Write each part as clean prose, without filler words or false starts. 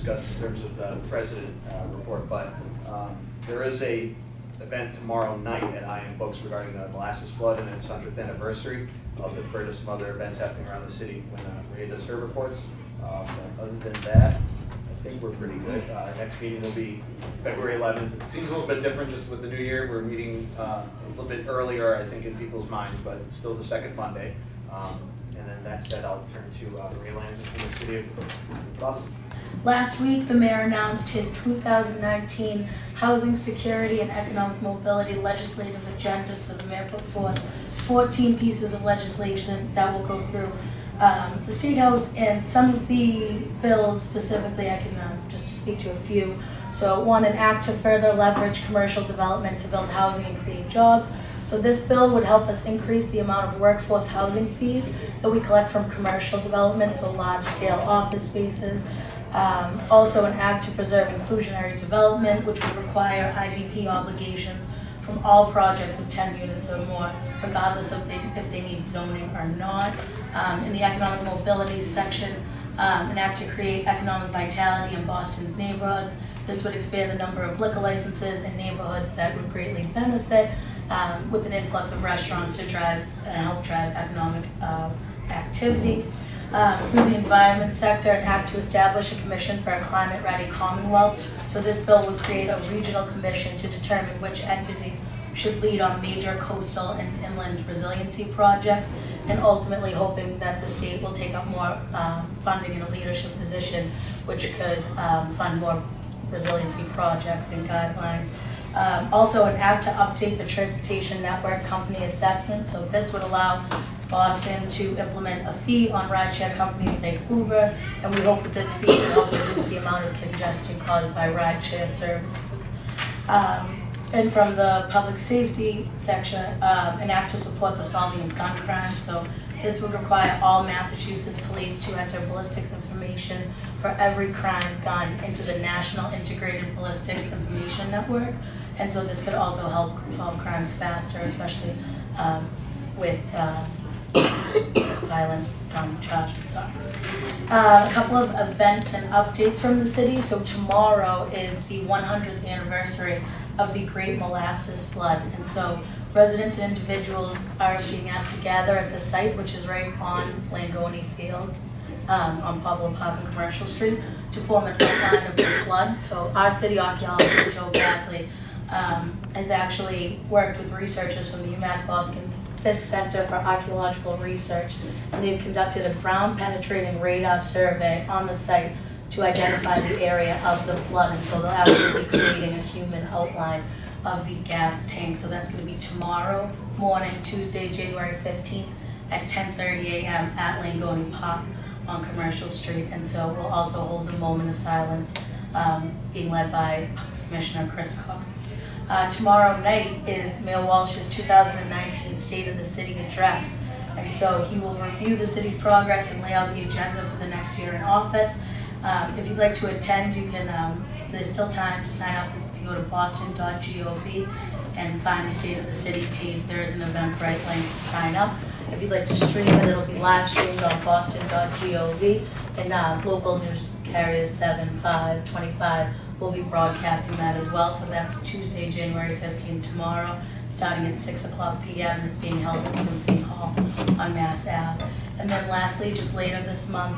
discuss in terms of the president report, but there is a event tomorrow night at Iron Books regarding the molasses flood and its 100th anniversary. I'll defer to some other events happening around the city when Maria does her reports. But other than that, I think we're pretty good. Next meeting will be February 11th. It seems a little bit different just with the new year. We're meeting a little bit earlier, I think, in people's minds, but it's still the second Monday. And then that said, I'll turn to Maria Lanza from the city of Boston. Last week, the mayor announced his 2019 Housing Security and Economic Mobility legislative agenda. So the mayor put forth 14 pieces of legislation that will go through the State House, and some of the bills specifically, I can just speak to a few. So one, an act to further leverage commercial development to build housing and create jobs. So this bill would help us increase the amount of workforce housing fees that we collect from commercial development, so large-scale office spaces. Also an act to preserve inclusionary development, which would require IDP obligations from all projects of 10 units or more, regardless of if they need zoning or not. In the economic mobility section, an act to create economic vitality in Boston's neighborhoods. This would expand the number of liquor licenses in neighborhoods that would greatly benefit with an influx of restaurants to help drive economic activity. Through the environment sector, an act to establish a commission for a climate-ready Commonwealth. So this bill would create a regional commission to determine which entity should lead on major coastal and inland resiliency projects, and ultimately hoping that the state will take up more funding in a leadership position, which could fund more resiliency projects and guidelines. Also an act to update the transportation network company assessment. So this would allow Boston to implement a fee on rideshare companies like Uber, and we hope that this fee will help reduce the amount of congestion caused by rideshare services. And from the public safety section, an act to support the solving of gun crime. So this would require all Massachusetts police to enter ballistics information for every crime gun into the National Integrated Ballistics Information Network. And so this could also help solve crimes faster, especially with violent gun charges. A couple of events and updates from the city. So tomorrow is the 100th anniversary of the Great Molasses Flood, and so residents and individuals are being asked to gather at the site, which is right on Langone Field on Pablo Park and Commercial Street, to form an outline of the flood. So our city archaeologist, Joe Bagley, has actually worked with researchers from the UMass Boston Fisk Center for Archaeological Research, and they've conducted a ground-penetrating radar survey on the site to identify the area of the flood, and so they'll actually be creating a human outline of the gas tank. So that's going to be tomorrow morning, Tuesday, January 15th at 10:30 a.m. at Langone Park on Commercial Street, and so we'll also hold a moment of silence being led by Parks Commissioner Chris Cook. Tomorrow night is Mayor Walsh's 2019 State of the City address, and so he will review the city's progress and lay out the agenda for the next year in office. If you'd like to attend, you can, there's still time to sign up. If you go to boston.gov and find the State of the City page, there is an Eventbrite link to sign up. If you'd like to stream it, it'll be live streamed on boston.gov, and local news carriers 7, 5, 25 will be broadcasting that as well. So that's Tuesday, January 15th, tomorrow, starting at 6 o'clock p.m. It's being held at Symphony Hall on Mass Ave. And then lastly, just later this month,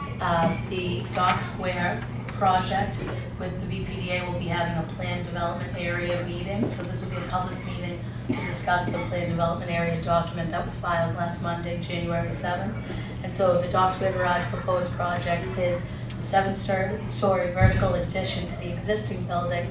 the Dock Square project with the BPDA will be having a planned development area meeting. So this will be a public meeting to discuss the planned development area document that was filed last Monday, January 7th. And so the Dock Square Garage proposed project is a 7-story vertical addition to the existing building,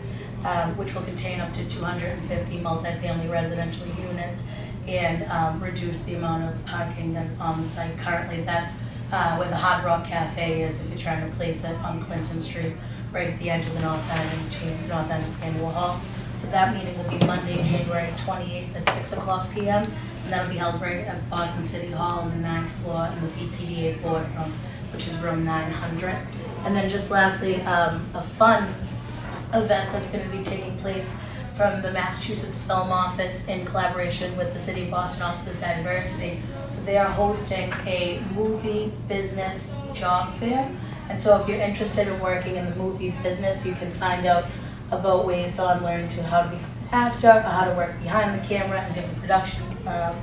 which will contain up to 250 multifamily residential units, and reduce the amount of parking that's on the site. Currently, that's where the Hard Rock Cafe is, if you're trying to place it on Clinton Street, right at the edge of the north end, between the north end of Faneuil Hall. So that meeting will be Monday, January 28th at 6 o'clock p.m. And that'll be held right at Boston City Hall on the 9th floor in the BPDA boardroom, which is room 900. And then just lastly, a fun event that's going to be taking place from the Massachusetts Film Office in collaboration with the City of Boston Office of Diversity. So they are hosting a movie business job fair, And so if you're interested in working in the movie business, you can find out about ways on learning to how to become an actor, or how to work behind the camera and different production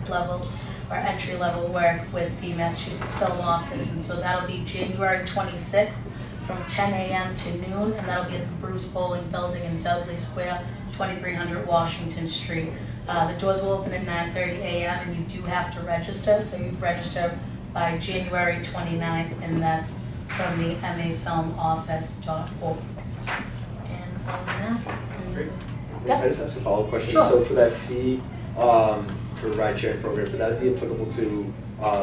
level or entry level work with the Massachusetts Film Office. And so that'll be January 26th from 10 a.m. to noon, and that'll be at the Bruce Bowling Building in Dudley Square, 2300 Washington Street. The doors will open at 9:30 a.m. and you do have to register, so you register by January 29th, and that's from the mafilmoffice.org. And other than that, Great. Yeah. Can I just ask a follow-up question? Sure. So for that fee, for ride sharing program, would that be applicable to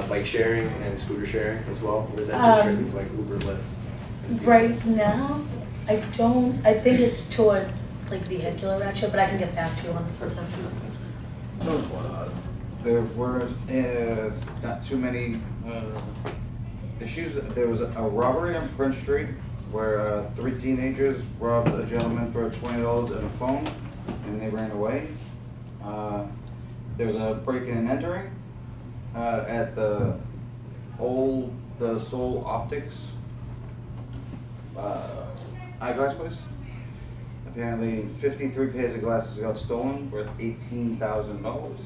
bike sharing and scooter sharing as well? Or is that just strictly like Uber, Lyft? and right now, I think it's towards like vehicular ratchet, but I can get back to you on the specific. So, there were not too many issues. There was a robbery on Prince Street where 3 teenagers robbed a gentleman for $20 and a phone, and they ran away. There was a break-in and entering at the Soul Optics eyeglass place. Apparently 53 pairs of glasses got stolen worth $18,000.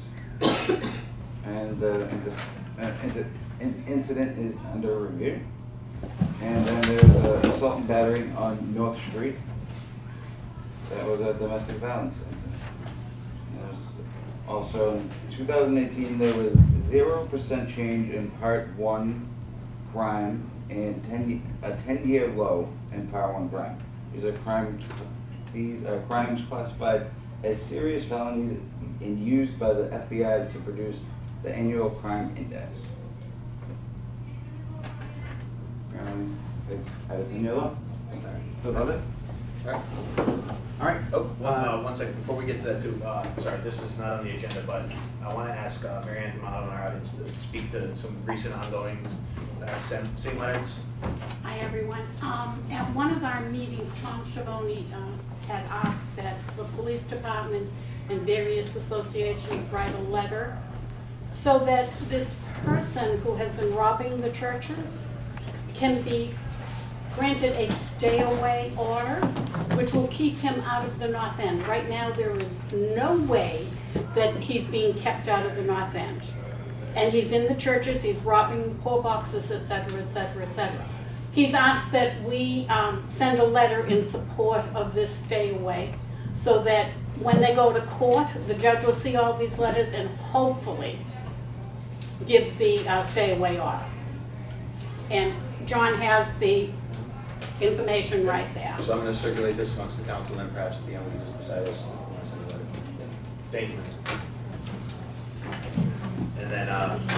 And the incident is under review. And then there's an assault and battery on North Street. That was a domestic violence incident. There was also in 2018, there was 0% change in Part 1 crime and a 10-year low in Part 1 crime. These are crimes classified as serious felonies and used by the FBI to produce the annual crime index. Apparently, it's at a 10-year low. So that's it. All right. Oh, one second, before we get to that too, sorry, this is not on the agenda, but I want to ask Mary Ann D'Amato in our audience to speak to some recent ongoings at St. Leonard's. Hi, everyone. At one of our meetings, Tom Schiavone had asked that the police department and various associations write a letter so that this person who has been robbing the churches can be granted a stay-away order, which will keep him out of the North End. Right now, there is no way that he's being kept out of the North End. And he's in the churches, he's robbing poor boxes, et cetera, et cetera, et cetera. He's asked that we send a letter in support of this stay-away so that when they go to court, the judge will see all these letters and hopefully give the stay-away order. And John has the information right there. So I'm going to circulate this amongst the council, and then perhaps at the end we can just decide as to if we want to send a letter. Thank you. And then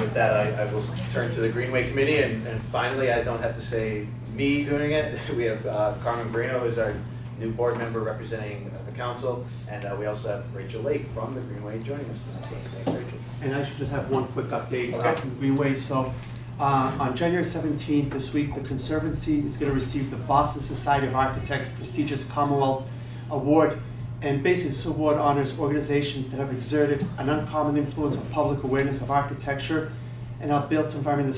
with that, I will turn to the Greenway Committee, and finally, I don't have to say me doing it. We have Carmen Brino is our new board member representing the council, and we also have Rachel Lake from the Greenway joining us tonight. So thanks, Rachel. And I should just have one quick update Okay. from the Greenway. So on January 17th this week, the Conservancy is going to receive the Boston Society of Architects prestigious Commonwealth Award. And basically, this award honors organizations that have exerted an uncommon influence on public awareness of architecture and our built environment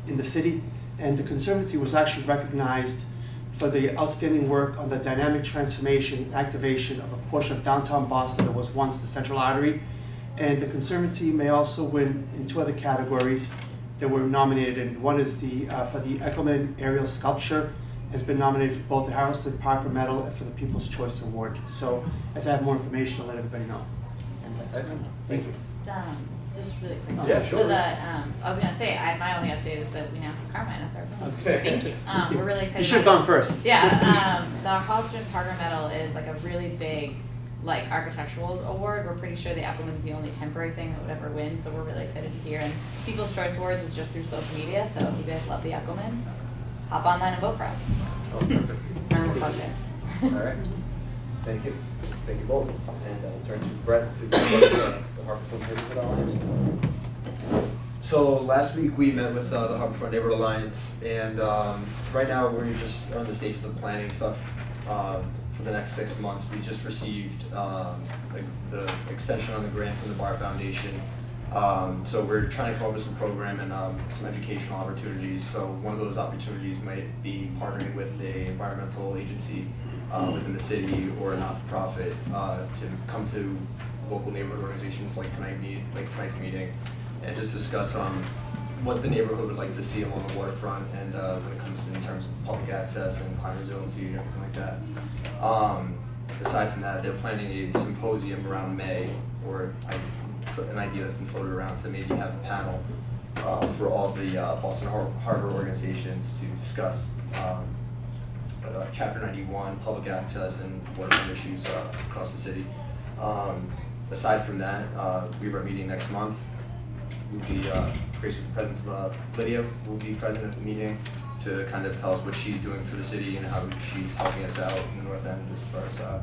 in the city. And the Conservancy was actually recognized for the outstanding work on the dynamic transformation and activation of a portion of downtown Boston that was once the Central Artery. And the Conservancy may also win in 2 other categories that were nominated. And one is for the Eckelman aerial sculpture, has been nominated for both the Harrelson Parker Medal and for the People's Choice Award. So as I have more information, I'll let everybody know. And that's Excellent. it. Thank you. Just really quick. Yeah, sure. So I was gonna say, my only update is that we now have Carmine as our phone. Okay. Thank you. We're really excited. You should have gone first. Yeah, the Harleston Parker Medal is like a really big, like, architectural award. We're pretty sure the Appleman's the only temporary thing that would ever win, so we're really excited to hear. And People's Choice Awards is just through social media, so if you guys love the Appleman, hop online and vote for us. Oh, perfect. It's my little plug there. All right. Thank you. Thank you both. And I'll turn to Brett to the Harborfront Neighborhood Alliance. So last week we met with the Harborfront Neighborhood Alliance, and right now we're just on the stages of planning stuff for the next 6 months. We just received the extension on the grant from the Bar Foundation So we're trying to come up with some program and some educational opportunities. So one of those opportunities might be partnering with a environmental agency within the city or a not-for-profit to come to local neighborhood organizations like tonight's meeting and just discuss what the neighborhood would like to see along the waterfront and when it comes in terms of public access and climate resiliency and everything like that. Aside from that, they're planning a symposium around May, or an idea that's been floated around to maybe have a panel for all the Boston Harbor organizations to discuss Chapter 91, public access, and what are the issues across the city. Aside from that, we have our meeting next month. We'll be graced with the presence of Lydia, who will be present at the meeting to kind of tell us what she's doing for the city and how she's helping us out in the North End as far as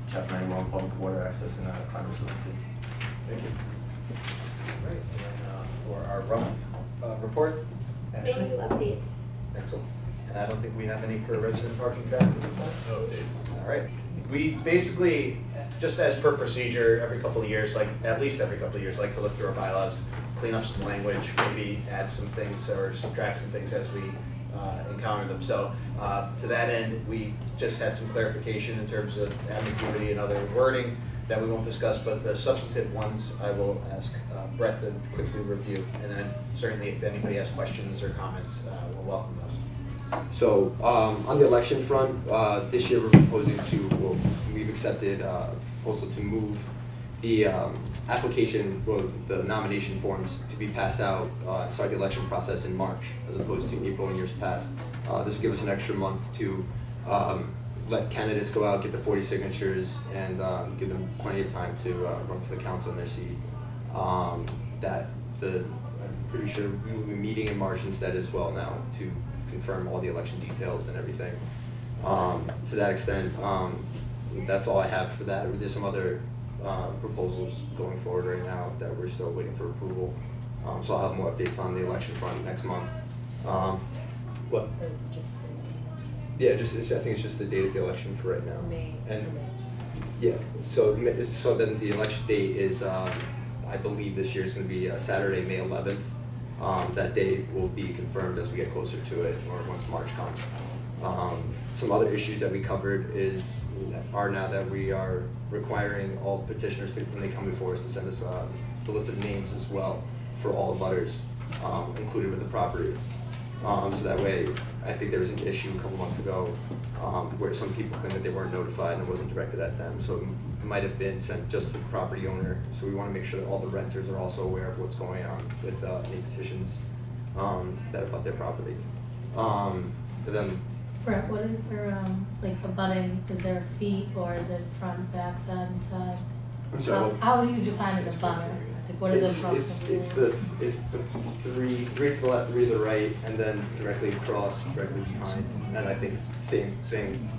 Chapter 91, public water access, and climate resiliency. Thank you. All right, and then for our rough report, Ashley? Thank you, updates. Excellent. And I don't think we have any for resident parking traffic this time? No updates. All right. We basically, just as per procedure, every couple of years, at least every couple of years, like to look through our bylaws, clean up some language, maybe add some things or subtract some things as we encounter them. So to that end, we just had some clarification in terms of ambiguity and other wording that we won't discuss, but the substantive ones I will ask Brett to quickly review. And then certainly if anybody has questions or comments, we'll welcome those. So on the election front, this year we're proposing we've accepted a proposal to move the application, the nomination forms to be passed out and start the election process in March as opposed to April in years past. This will give us an extra month to let candidates go out, get the 40 signatures, and give them plenty of time to run for the council in their seat. I'm pretty sure we will be meeting in March instead as well now to confirm all the election details and everything. To that extent, that's all I have for that. There's some other proposals going forward right now that we're still waiting for approval. So I'll have more updates on the election front next month. What? Yeah, I think it's just the date of the election for right now. Yeah, so then the election date is, I believe this year is going to be Saturday, May 11th. That date will be confirmed as we get closer to it, or once March comes. Some other issues that we covered are now that we are requiring all petitioners to, when they come before us, to send us the list of names as well for all the butters included with the property. So that way, I think there was an issue a couple months ago where some people claimed that they weren't notified and it wasn't directed at them. So it might have been sent just to the property owner. So we want to make sure that all the renters are also aware of what's going on with any petitions that about their property. And then Brett, what is for abutting? Is there feet or is it front, back, side, and side? I'm sorry. How do you define an abutter? What is it? It's three to the left, three to the right, and then directly across, directly behind. And I think the same thing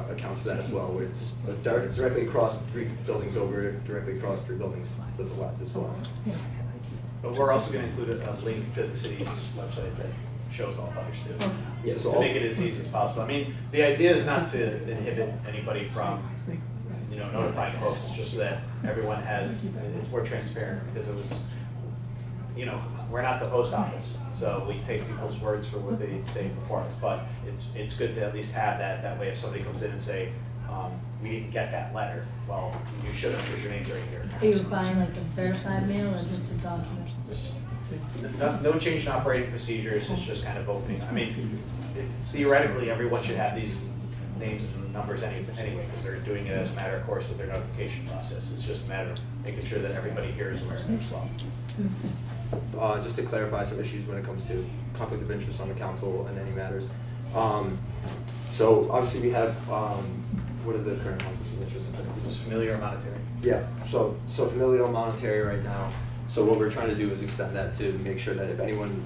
accounts for that as well, where it's directly across 3 buildings over, directly across 3 buildings to the left as well. But we're also going to include a link to the city's website that shows all butters too. Yeah, so to make it as easy as possible. I mean, the idea is not to inhibit anybody from, notifying folks. It's just so that everyone it's more transparent, because it was, we're not the post office, so we take people's words for what they say before us. But it's good to at least have that. That way, if somebody comes in and say, we didn't get that letter, well, you should have, because your name's right here. Are you buying a certified mail or just a document? No change in operating procedures, it's just kind of opening. I mean, theoretically, everyone should have these names and numbers anyway, because they're doing it as a matter of course of their notification process. It's just a matter of making sure that everybody here is aware of it as well. Just to clarify some issues when it comes to conflict of interest on the council and any matters. So obviously we have, what are the current conflicts of interest? Just familiar or monetary? Yeah, so familial, monetary right now. So what we're trying to do is extend that to make sure that if anyone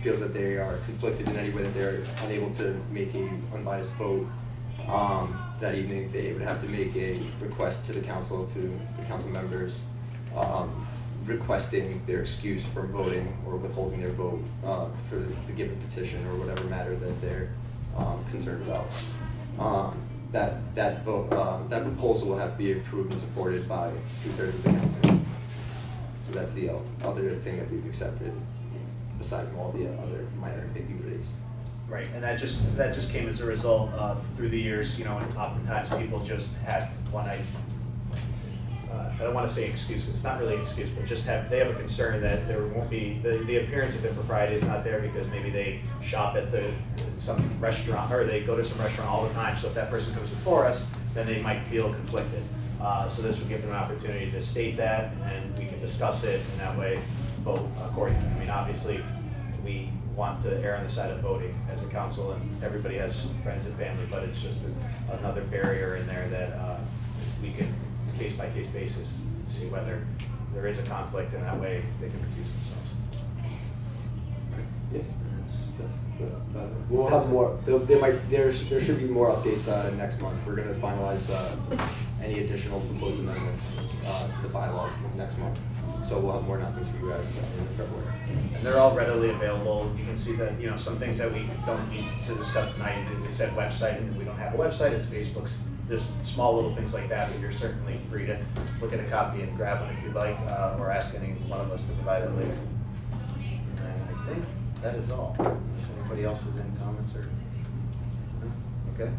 feels that they are conflicted in any way, that they're unable to make a unbiased vote that evening, they would have to make a request to the council members, requesting their excuse from voting or withholding their vote for the given petition or whatever matter that they're concerned about. That vote, that proposal will have to be approved and supported by 2/3 of the council. So So that's the other thing that we've accepted, aside from all the other minor ambiguities. Right, and that just came as a result of, through the years, you know, and oftentimes people just have one night, I don't wanna say excuse, 'cause it's not really an excuse, but they have a concern that there won't be, the appearance of impropriety is not there because maybe they shop at some restaurant, or they go to some restaurant all the time, so if that person comes before us, then they might feel conflicted. So this would give them an opportunity to state that, and we can discuss it, and that way vote accordingly. I mean, obviously, we want to err on the side of voting as a council, and everybody has friends and family, but it's just another barrier in there that we can, case by case basis, see whether there is a conflict, and that way they can recuse themselves. Yeah, that's about it. We'll have more, there should be more updates next month. We're gonna finalize any additional proposed amendments to the bylaws next month. So we'll have more announcements for you guys in February. And they're all readily available. You can see that, you know, some things that we don't need to discuss tonight, it said website, and we don't have a website, it's Facebook's. There's small little things like that, but you're certainly free to look at a copy and grab one if you'd like, or ask any one of us to provide it later. And I think that is all, unless anybody else has any comments or, no? Okay.